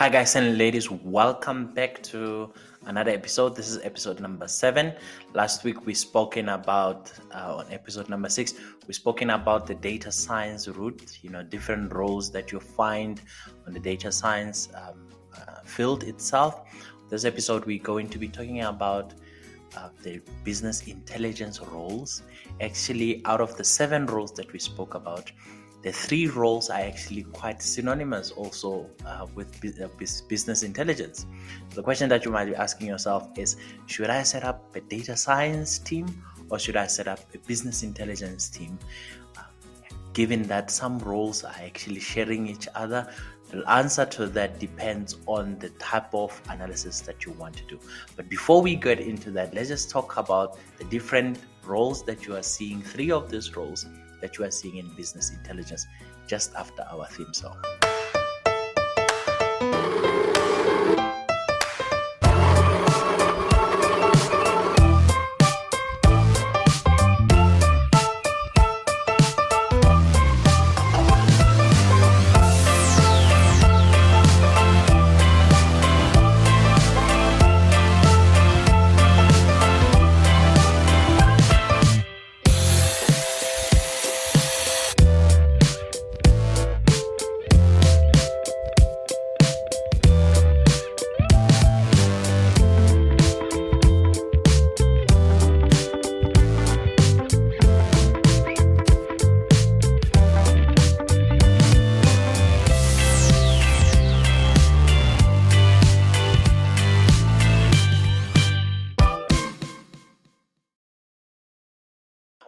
Hi, guys and ladies, welcome back to another episode. This is episode number 7. Last week we spoken about on episode number 6, we spoken about the data science route, different roles that you find on the data science field itself. This episode we're going to be talking about the business intelligence roles. Actually, out of the 7 roles that we spoke about, the 3 roles are actually quite synonymous also with business intelligence. The question that you might be asking yourself is, should I set up a data science team or should I set up a business intelligence team? Given that some roles are actually sharing each other, the answer to that depends on the type of analysis that you want to do. But before we get into that, let's just talk about the different roles that you are seeing, 3 of these roles that you are seeing in business intelligence, just after our theme song.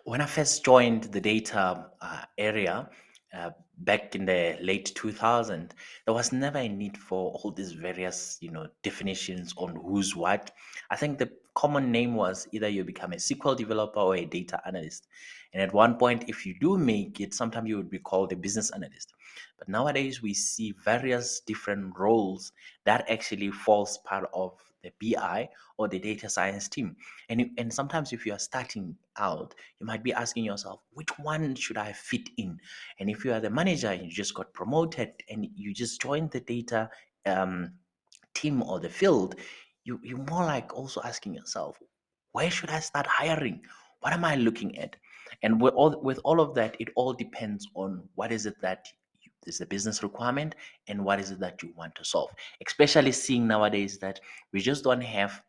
When I first joined the data area back in the late 2000, there was never a need for all these various, definitions on who's what. I think the common name was either you become a SQL developer or a data analyst. And at one point, if you do make it, sometimes you would be called a business analyst. But nowadays, we see various different roles that actually falls part of the BI or the data science team. And sometimes if you are starting out, you might be asking yourself, which one should I fit in? And if you are the manager and you just got promoted and you just joined the data um, team or the field, you're more like also asking yourself, where should I start hiring? What am I looking at? And with all of that, it all depends on what is it that is the business requirement and what is it that you want to solve. Especially seeing nowadays that we just don't have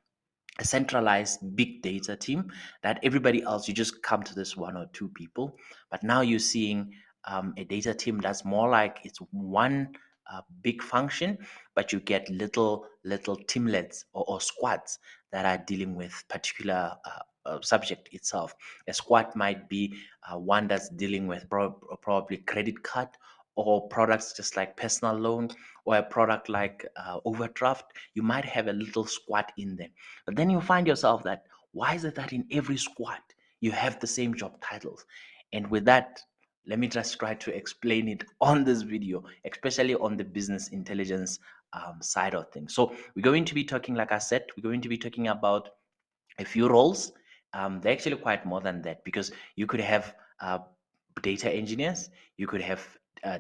a centralized big data team that everybody else, you just come to this 1 or 2 people. But now you're seeing a data team that's more like it's one big function, but you get little teamlets or squads that are dealing with particular subject itself. A squad might be one that's dealing with probably credit card or products just like personal loan, or a product like overdraft. You might have a little squad in there. But then you find yourself that, why is it that in every squad you have the same job titles? And with that, let me just try to explain it on this video, especially on the business intelligence side of things. So we're going to be talking, like I said, we're going to be talking about a few roles. They're actually quite more than that, because you could have data engineers, you could have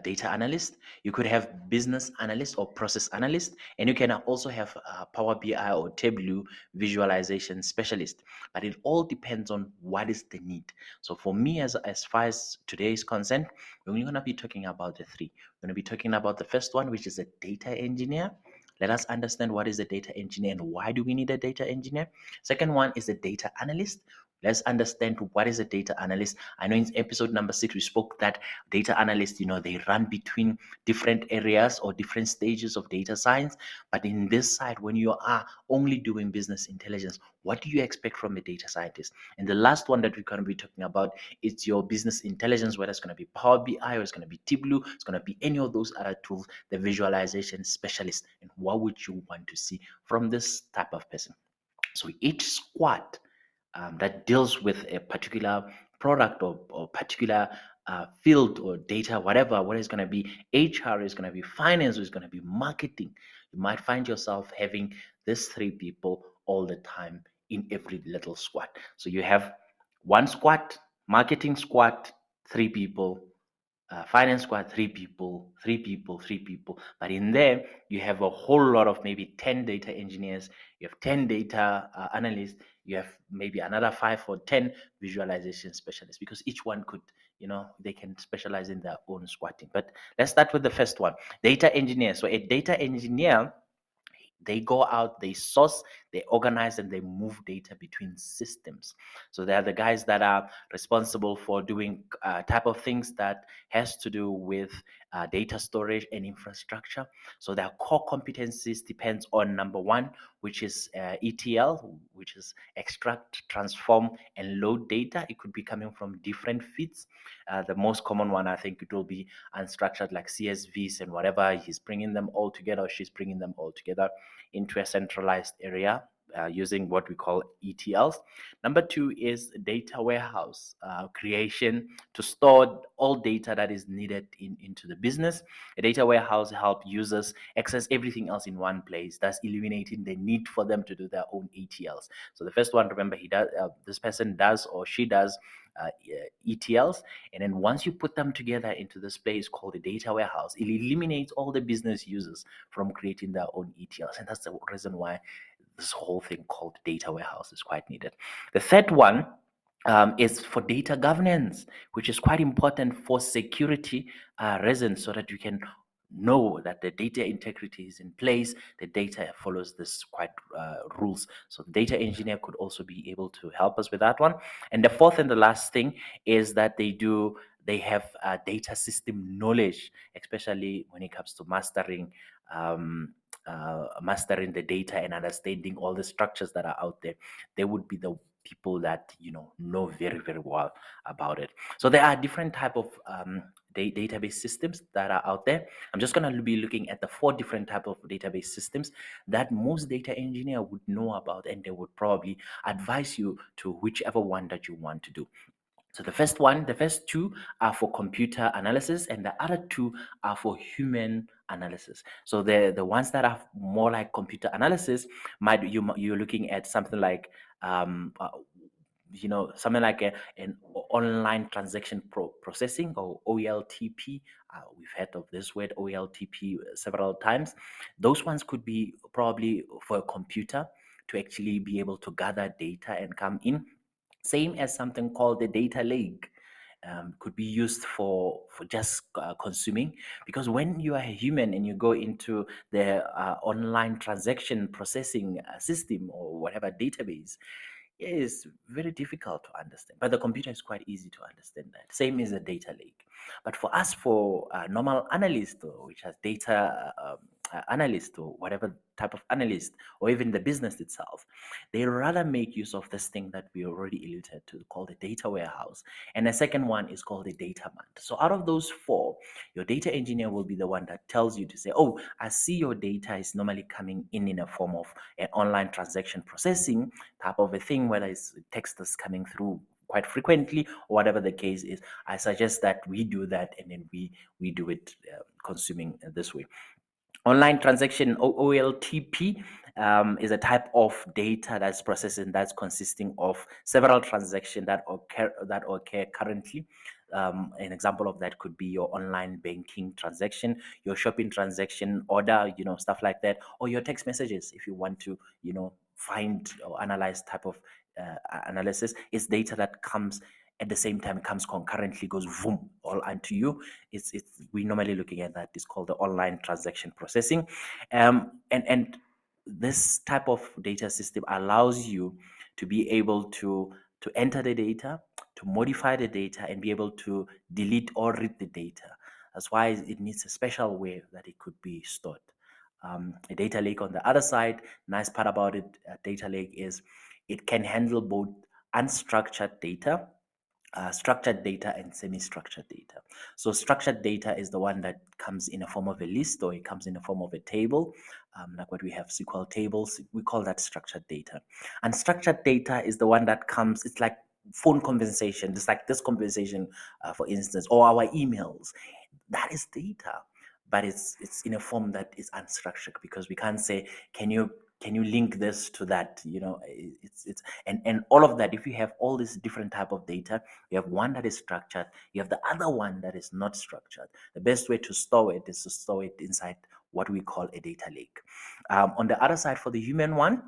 data analyst, you could have business analyst or process analyst, and you can also have Power BI or Tableau visualization specialist. But it all depends on what is the need. So for me, as far as today is concerned, we're going to be talking about the 3. We're going to be talking about the first one, which is a data engineer. Let us understand what is a data engineer and why do we need a data engineer. Second one is a data analyst. Let's understand what is a data analyst. I know in episode number 6, we spoke that data analysts, they run between different areas or different stages of data science. But in this side, when you are only doing business intelligence, what do you expect from a data scientist? And the last one that we're going to be talking about is your business intelligence, whether it's going to be Power BI or it's going to be Tableau, it's going to be any of those other tools, the visualization specialist. And what would you want to see from this type of person? So each squad that deals with a particular product or particular field or data, whatever it's going to be, HR is going to be finance, is going to be marketing. You might find yourself having these 3 people all the time in every little squad. So you have one squad, marketing squad, 3 people, finance squad, three people, three people, three people. But in there, you have a whole lot of maybe 10 data engineers, you have 10 data analysts, you have maybe another 5 or 10 visualization specialists, because each one could, they can specialize in their own squatting. But let's start with the first one, data engineer. So a data engineer, they go out, they source, they organize, and they move data between systems. So they are the guys that are responsible for doing type of things that has to do with data storage and infrastructure. So their core competencies depends on number one, which is ETL, which is extract, transform, and load data. It could be coming from different feeds. The most common one, I think, it will be unstructured, like CSVs and whatever. He's bringing them all together, or she's bringing them all together into a centralized area using what we call ETLs. Number two is data warehouse creation to store all data that is needed into the business. A data warehouse helps users access everything else in one place, thus eliminating the need for them to do their own ETLs. So the first one, remember, this person does, or she does, ETLs, and then once you put them together into this place called the data warehouse, it eliminates all the business users from creating their own ETLs, and that's the reason why this whole thing called data warehouse is quite needed. The third one is for data governance, which is quite important for security reasons, so that you can know that the data integrity is in place, the data follows this quite rules. So the data engineer could also be able to help us with that one. And the fourth and the last thing is that they have data system knowledge, especially when it comes to mastering the data and understanding all the structures that are out there. They would be the people that know very, very well about it. So there are different type of database systems that are out there. I'm just going to be looking at the 4 different type of database systems that most data engineer would know about, and they would probably advise you to whichever one that you want to do. So the first 2 are for computer analysis, and the other 2 are for human analysis. So the ones that are more like computer analysis, you're looking at something like something like an online transaction processing, or OLTP. We've heard of this word OLTP several times. Those ones could be probably for a computer to actually be able to gather data and come in. Same as something called the data lake. Could be used for just consuming, because when you are a human and you go into the online transaction processing system or whatever database, it is very difficult to understand, but the computer is quite easy to understand that. Same as a data lake. But for us, for normal analyst, or which has data analyst, or whatever type of analyst, or even the business itself, they rather make use of this thing that we already alluded to, called the data warehouse. And the second one is called the data mart. So out of those 4, your data engineer will be the one that tells you to say, oh, I see your data is normally coming in a form of an online transaction processing type of a thing, whether it's text is coming through quite frequently or whatever the case is. I suggest that we do that, and then we do it consuming this way. Online transaction, OLTP, is a type of data that's processing, that's consisting of several transactions that occur currently. An example of that could be your online banking transaction, your shopping transaction, order, stuff like that, or your text messages. If you want to, find or analyze type of analysis, it's data that comes at the same time, comes concurrently, goes boom, all onto you. It's we normally looking at that. It's called the online transaction processing, and this type of data system allows you to be able to enter the data, to modify the data, and be able to delete or read the data. That's why it needs a special way that it could be stored. A data lake, on the other side, nice part about it, a data lake is it can handle both unstructured data, structured data, and semi-structured data. So structured data is the one that comes in a form of a list, or it comes in a form of a table, like what we have SQL tables. We call that structured data. Unstructured data is the one that comes, it's like phone conversation, just like this conversation, for instance, or our emails. That is data, but it's in a form that is unstructured, because we can't say, can you can you link this to that? It's and all of that. If you have all these different type of data, you have one that is structured, you have the other one that is not structured. The best way to store it is to store it inside what we call a data lake. On the other side, for the human one,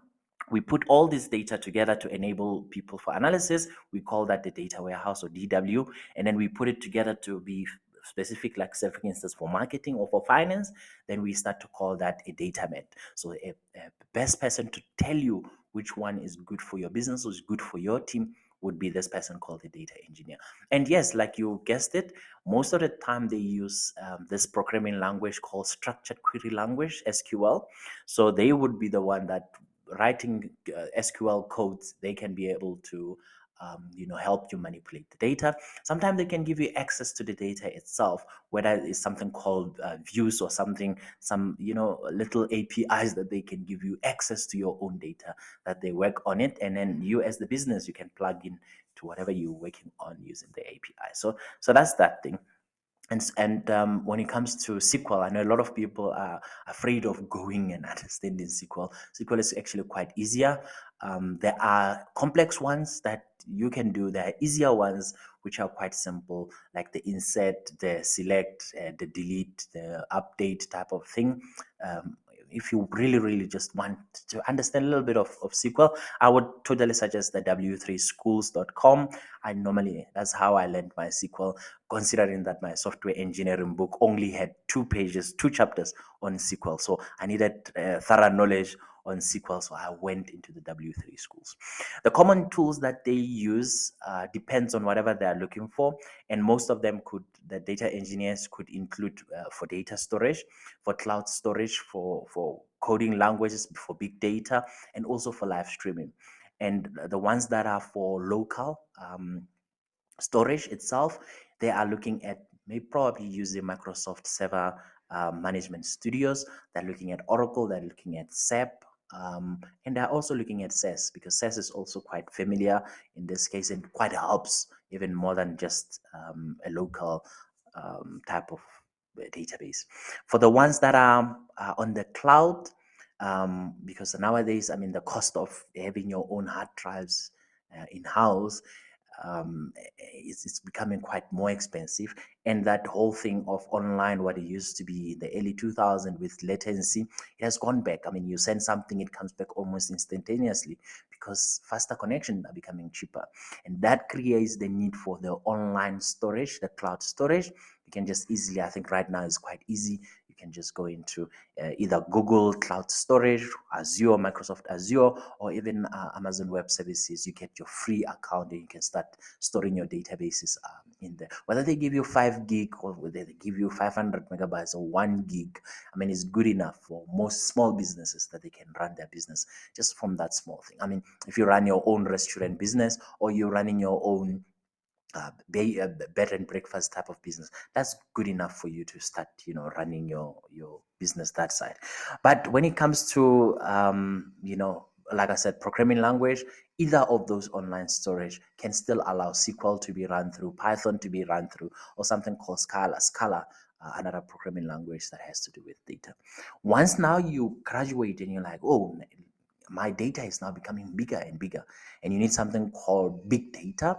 we put all this data together to enable people for analysis. We call that the data warehouse, or DW, and then we put it together to be specific, like say for instance for marketing or for finance. Then we start to call that a data met. So a best person to tell you which one is good for your business or is good for your team would be this person called a data engineer. And yes, like you guessed it, most of the time they use this programming language called structured query language, SQL. So they would be the one that writing SQL codes. They can be able to help you manipulate the data. Sometimes they can give you access to the data itself, whether it's something called views or something, some little APIs that they can give you access to your own data, that they work on it, and then you as the business, you can plug in to whatever you're working on using the API. So that's that thing. And when it comes to SQL, I know a lot of people are afraid of going and understanding SQL. SQL is actually quite easier. There are complex ones that you can do. There are easier ones which are quite simple, like the insert, the select, the delete, the update type of thing. If you really, really just want to understand a little bit of SQL, I would totally suggest the w3schools.com. That's how I learned my SQL, considering that my software engineering book only had 2 pages, 2 chapters on SQL. So I needed thorough knowledge on SQL, so I went into the W3 schools. The common tools that they use depends on whatever they are looking for, and most of them the data engineers could include for data storage, for cloud storage, for coding languages, for big data, and also for live streaming. And the ones that are for local storage itself, they are looking at maybe probably using Microsoft Server Management Studios. They're looking at Oracle. They're looking at SAP. And they're also looking at SAS, because SAS is also quite familiar in this case and quite helps even more than just a local type of database. For the ones that are on the cloud, because nowadays, I mean, the cost of having your own hard drives in-house, it's becoming quite more expensive. And that whole thing of online, what it used to be in the early 2000s with latency, it has gone back. I mean, you send something, it comes back almost instantaneously, because faster connections are becoming cheaper. And that creates the need for the online storage, the cloud storage. You can just easily, I think right now it's quite easy. You can just go into either Google Cloud Storage, Azure, Microsoft Azure, or even Amazon Web Services. You get your free account and you can start storing your databases in there. Whether they give you 5 gig or whether they give you 500 megabytes or 1 gig, I mean, it's good enough for most small businesses that they can run their business just from that small thing. I mean, if you run your own restaurant business or you're running your own bed and breakfast type of business, that's good enough for you to start running your business that side. But when it comes to like I said, programming language, either of those online storage can still allow SQL to be run through, Python to be run through, or something called Scala, another programming language that has to do with data. Once now you graduate and you're like, oh, my data is now becoming bigger and bigger, and you need something called big data.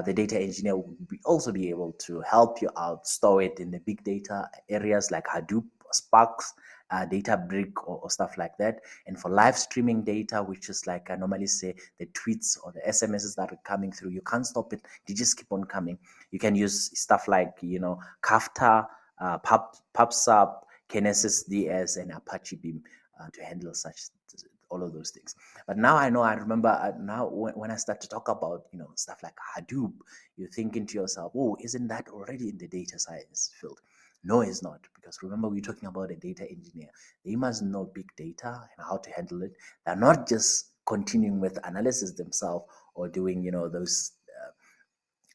The data engineer will also be able to help you out, store it in the big data areas like Hadoop, Sparks, Databricks, or stuff like that. And for live streaming data, which is like I normally say, the tweets or the SMSs that are coming through, you can't stop it. They just keep on coming. You can use stuff like, Kafka, PubSub, Kinesis DS, and Apache Beam to handle all of those things. But now I remember now when I start to talk about stuff like Hadoop, you're thinking to yourself, oh, isn't that already in the data science field? No, it's not, because remember, we're talking about a data engineer. They must know big data and how to handle it. They're not just continuing with analysis themselves or doing those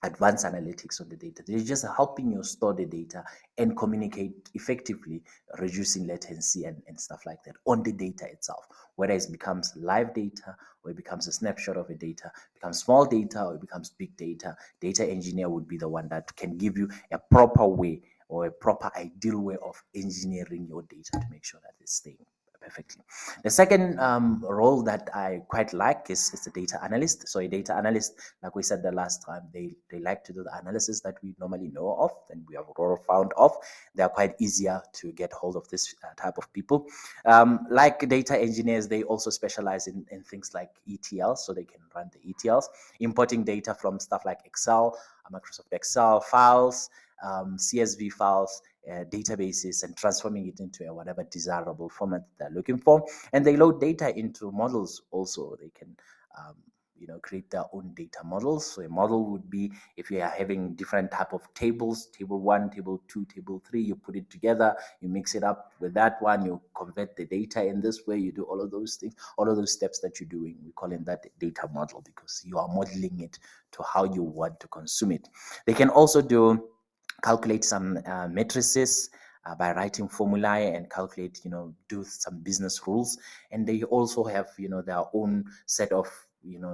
advanced analytics on the data. They're just helping you store the data and communicate effectively, reducing latency and stuff like that on the data itself. Whether it becomes live data or it becomes a snapshot of a data, becomes small data or it becomes big data, data engineer would be the one that can give you a proper way or a proper ideal way of engineering your data to make sure that it's staying perfectly. The second role that I quite like is the data analyst. So a data analyst, like we said the last time, they like to do the analysis that we normally know of and we have all found of. They are quite easier to get hold of this type of people. Like data engineers, they also specialize in things like ETL, so they can run the ETLs, importing data from stuff like Excel, Microsoft Excel files, CSV files, databases, and transforming it into a whatever desirable format they're looking for. And they load data into models also. They can create their own data models. So a model would be, if you are having different type of tables, table 1, table 2, table 3, you put it together, you mix it up with that one, you convert the data in this way, you do all of those things, all of those steps that you're doing, we call it that data model, because you are modeling it to how you want to consume it. They can also calculate some matrices by writing formulae and calculate, do some business rules. And they also have, their own set of,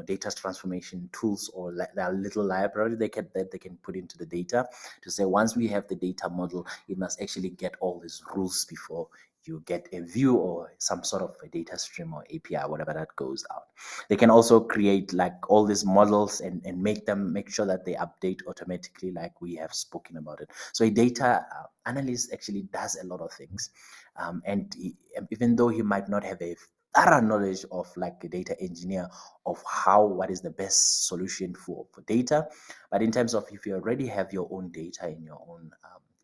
data transformation tools, or their little library that they can put into the data to say, once we have the data model, it must actually get all these rules before you get a view or some sort of a data stream or API, whatever that goes out. They can also create like all these models and make sure that they update automatically, like we have spoken about it. So a data analyst actually does a lot of things. Even though he might not have a thorough knowledge of like a data engineer of what is the best solution for data, but in terms of, if you already have your own data in your own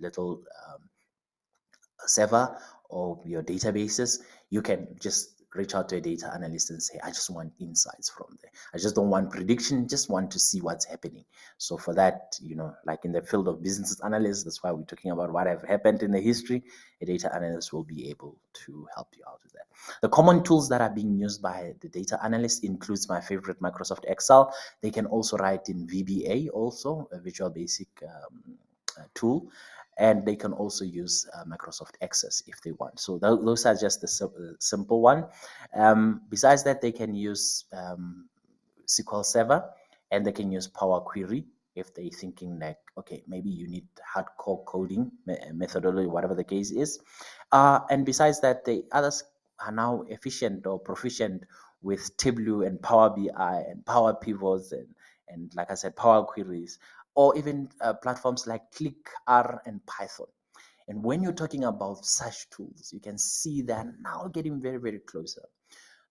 little server or your databases, you can just reach out to a data analyst and say, I just want insights from there. I just don't want prediction, just want to see what's happening. So for that, like in the field of business analysts, that's why we're talking about what have happened in the history. A data analyst will be able to help you out with that. The common tools that are being used by the data analyst includes my favorite, Microsoft Excel. They can also write in VBA, also a Visual Basic tool, and they can also use Microsoft Access if they want. So those are just the simple one. Besides that, they can use SQL Server, and they can use Power Query if they're thinking like, okay, maybe you need hardcore coding methodology, whatever the case is. And besides that, the others are now efficient or proficient with Tableau and Power BI and Power Pivots and like I said, Power Queries, or even platforms like Click, R, and Python. And when you're talking about such tools, you can see they're now getting very, very closer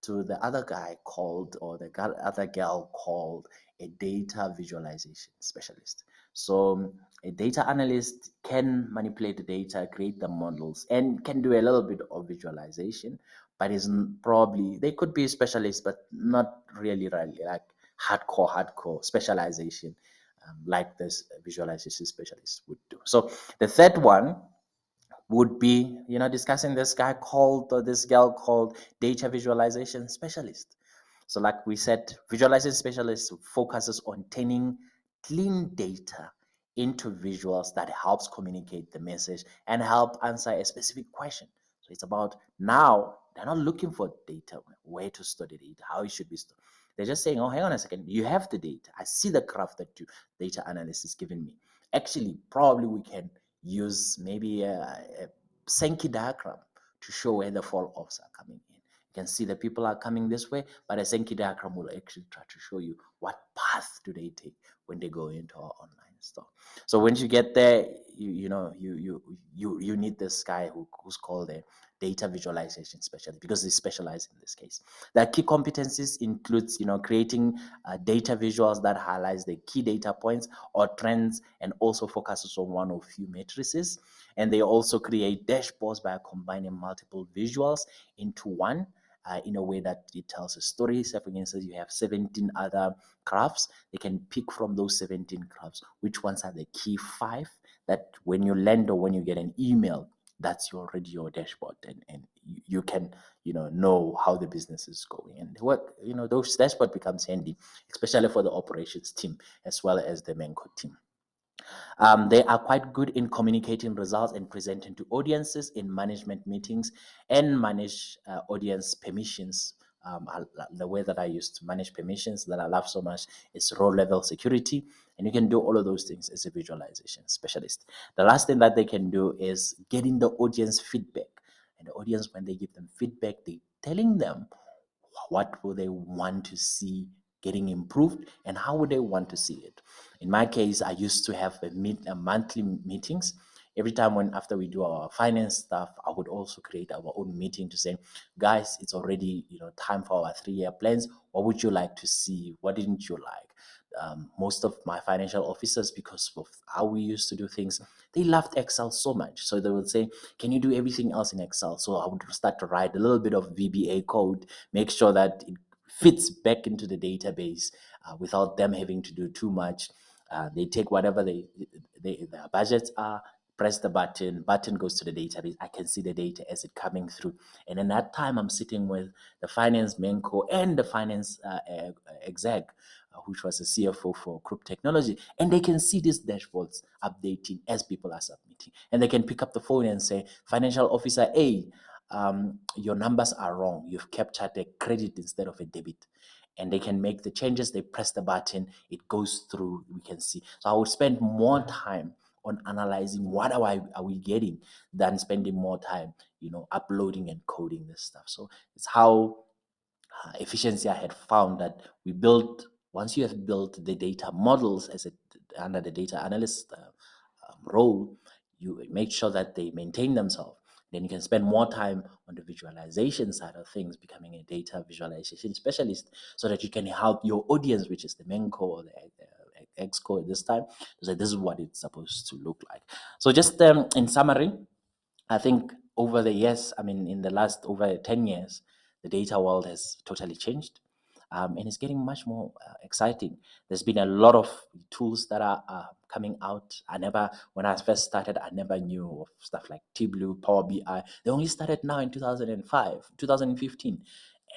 to the other guy called, or the other girl called, a data visualization specialist. So a data analyst can manipulate the data, create the models, and can do a little bit of visualization, but is probably, they could be specialists, but not really like hardcore specialization, like this visualization specialist would do. So the third one would be, discussing this guy called, or this girl called, data visualization specialist. So like we said, visualization specialist focuses on turning clean data into visuals that helps communicate the message and help answer a specific question. So it's about, now they're not looking for data, where to store the data, how it should be stored. They're just saying, oh, hang on a second, you have the data. I see the graph that data analyst is giving me. Actually, probably we can use maybe a Sankey diagram to show where the fall offs are coming in. You can see the people are coming this way, but a Sankey diagram will actually try to show you what path do they take when they go into our online store. So once you get there, you need this guy who's called a data visualization specialist, because they specialize in this case. The key competencies includes, creating data visuals that highlights the key data points or trends, and also focuses on one or few matrices. And they also create dashboards by combining multiple visuals into one, in a way that it tells a story. So for instance, you have 17 other graphs. They can pick from those 17 graphs which ones are the key 5 that when you land or when you get an email, that's already your dashboard, and you can know how the business is going, and what those dashboard becomes handy, especially for the operations team as well as the Menco team. They are quite good in communicating results and presenting to audiences in management meetings, and manage audience permissions. The way that I used to manage permissions that I love so much is row level security, and you can do all of those things as a visualization specialist. The last thing that they can do is getting the audience feedback. And the audience, when they give them feedback, they telling them what will they want to see getting improved and how would they want to see it. In my case, I used to have a monthly meetings. Every time when after we do our finance stuff, I would also create our own meeting to say, guys, it's already time for our 3-year plans. What would you like to see? What didn't you like? Most of my financial officers, because of how we used to do things, they loved Excel so much. So they would say, can you do everything else in Excel? So I would start to write a little bit of VBA code, make sure that it fits back into the database without them having to do too much. They take whatever their budgets are, press the button goes to the database. I can see the data as it coming through. And in that time, I'm sitting with the finance menco and the finance exec, which was a CFO for group technology. And they can see these dashboards updating as people are submitting. And they can pick up the phone and say, financial officer A, your numbers are wrong. You've captured a credit instead of a debit. And they can make the changes. They press the button, it goes through, we can see. So I would spend more time on analyzing what are we getting than spending more time, uploading and coding this stuff. So it's how efficiency I had found that once you have built the data models under the data analyst role, you make sure that they maintain themselves. Then you can spend more time on the visualization side of things, becoming a data visualization specialist, so that you can help your audience, which is the menco or the exco at this time, to say this is what it's supposed to look like. So just in summary, I think over the years, in the last over 10 years, the data world has totally changed. And it's getting much more exciting. There's been a lot of tools that are coming out. When I first started, I never knew of stuff like T-Blue, Power BI. They only started now in 2005, 2015.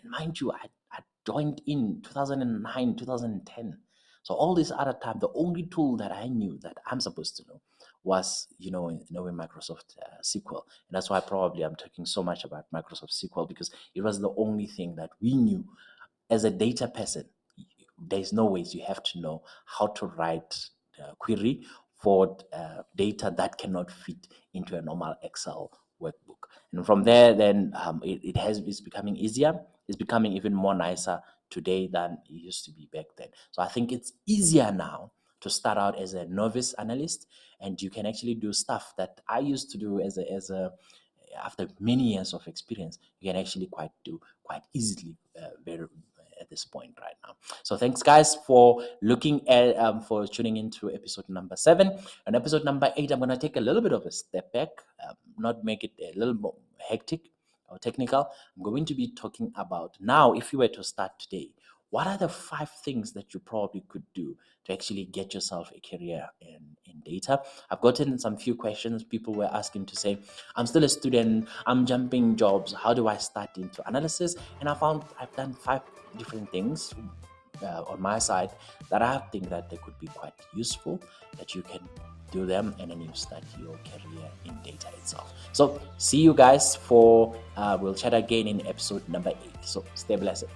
And mind you, I joined in 2009, 2010. So all this other time, the only tool that I knew that I'm supposed to know was, knowing Microsoft SQL. And that's why probably I'm talking so much about Microsoft SQL, because it was the only thing that we knew. As a data person, there's no ways you have to know how to write a query for data that cannot fit into a normal Excel workbook. And from there, then it's becoming easier. It's becoming even more nicer today than it used to be back then. So I think it's easier now to start out as a novice analyst, and you can actually do stuff that I used to do as a after many years of experience. You can actually quite easily very at this point right now. So thanks guys for looking at for tuning into episode number 7. And episode number 8, I'm going to take a little bit of a step back, not make it a little more hectic or technical. I'm going to be talking about now, if you were to start today, what are the 5 things that you probably could do to actually get yourself a career in data? I've gotten some few questions. People were asking to say, I'm still a student, I'm jumping jobs, how do I start into analysis? And I found I've done 5 different things on my side that I think that they could be quite useful, that you can do them and then you start your career in data itself. So see you guys we'll chat again in episode number 8. So stay blessed.